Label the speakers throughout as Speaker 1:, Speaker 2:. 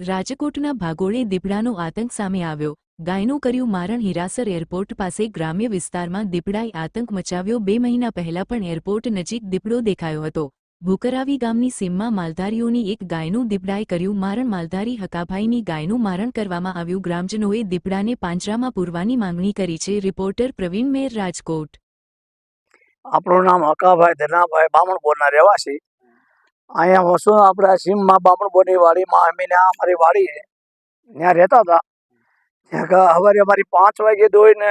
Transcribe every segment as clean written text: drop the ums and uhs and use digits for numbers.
Speaker 1: રાજકોટના ભાગોળે દીપડાનો આતંક સામે આવ્યો. ગાયનું કર્યું મારણ. હીરાસર એરપોર્ટ પાસે ગ્રામ્ય વિસ્તારમાં દીપડાએ આતંક મચાવ્યો. 2 મહિના પહેલા પણ એરપોર્ટ નજીક દીપડો દેખાયો હતો. ભૂકરાવી ગામની સીમમાં માલધારીઓની એક ગાયનું દીપડાએ કર્યું મારણ. માલધારી હકાભાઈની ગાયનું મારણ કરવામાં આવ્યું. ગ્રામજનોએ દીપડાને પાંજરામાં પૂરવાની માંગણી કરી છે. રિપોર્ટર પ્રવીણ મેર, રાજકોટ.
Speaker 2: આપણું નામ હકાભાઈ ધનાભાઈ બામણપોરના રહેવાસી. અહીંયા વસ્તુ આપણે સીમમાં બામણપોરની વાડીમાં અમે અમારી વાડી છે ત્યાં રહેતા હતા. ત્યાં સવારે અમારી 5 વાગે દોઈને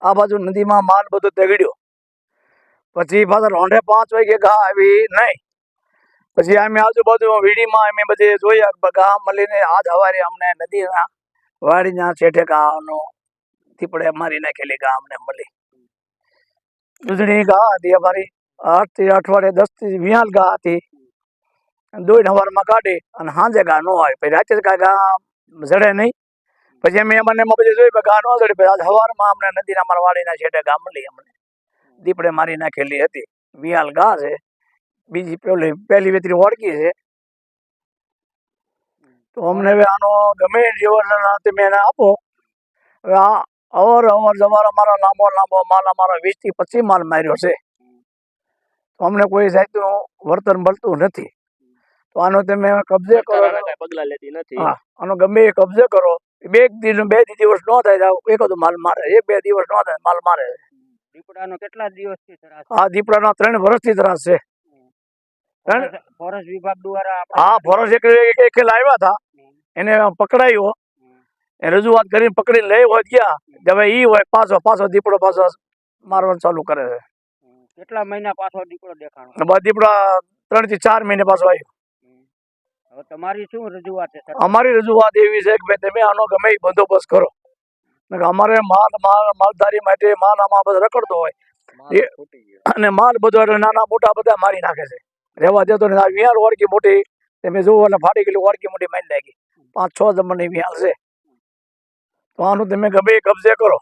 Speaker 2: આ બાજુ નદીમાં માલ બધો દગડ્યો. પછી પાછા રોંઢે 5 વાગે ઘા આવી નહીં. પછી અમે આજુબાજુ વીડીમાં અમે બધે જોયા ઘા મળીને આજ સવારે અમને નદીના વાડીના છેઠે ઘાનો દીપડે મારી નાખેલી ઘા અમને મળી. દૂધણી ઘા હતી અમારી 8 થી અઠવાડિયે 10 થી 20 ઘા હતી. દોઈને સવારમાં કાઢી અને સાંજે ઘા ન આવી. પછી રાતે કાંઈ ઘા જડે નહીં. પછી અમે એમાં પછી જોઈ ઘા ન જડે. પછી આજ સવારમાં અમને નદીના અમારા વાડીના છેડે ઘા મળી. અમને દીપડે મારી નાખેલી હતી. 20 ઘા છે. બીજી પહેલી વેતરી ઓળખી છે. તો અમને હવે આનો ગમે જેવો તમે એને આપો. હવે આ અવર જવર અમારો લાંબો માલ અમારો 20 થી 25 માલ માર્યો છે. તો અમને કોઈ જાતનું વર્તન મળતું નથી. તો આનો તમે કબજે કરો.
Speaker 3: પગલા લેતી નથી.
Speaker 2: હા, આનો ગમે એ કબજે કરો. 2 દિવસ ન થાય એકાદો માલ મારે. 1-2 દિવસ ન થાય માલ મારે.
Speaker 3: દીપડાનો કેટલા દિવસથી ત્રાસ?
Speaker 2: આ દીપડાનો 3 વર્ષથી ત્રાસ છે.
Speaker 3: ફોરેસ્ટ વિભાગ દ્વારા
Speaker 2: હા, ફોરેસ્ટ એક આવ્યા હતા. એને પકડાયો. એ રજૂઆત કરીને પકડીને લઈ હોય ગયા. હવે ઈ હોય પાછો દીપડો પાછો મારવાનું ચાલુ કરે છે.
Speaker 3: કેટલા મહિના પાછો દીપડો દેખાણો?
Speaker 2: દીપડા 3 થી 4 મહિને પાછો આવ્યો.
Speaker 3: હવે તમારી શું રજૂઆત છે?
Speaker 2: અમારી રજૂઆત એવી છે કે ભાઈ તમે આનો ગમે એ બંદોબસ્ત કરો. અમારે માલધારી માટે માલ આમાં બધો રખડતો હોય અને માલ બધો એટલે નાના મોટા બધા મારી નાખે છે. રહેવા દેતો ને આ વિહાર ઓળખી મોટી તમે જુઓ એટલે ફાટી ગયેલી ઓળખી મોટી મારી નાખી. 5-6 જમણની વિહાર છે. તો આનું તમે ગમે એ કબજે કરો.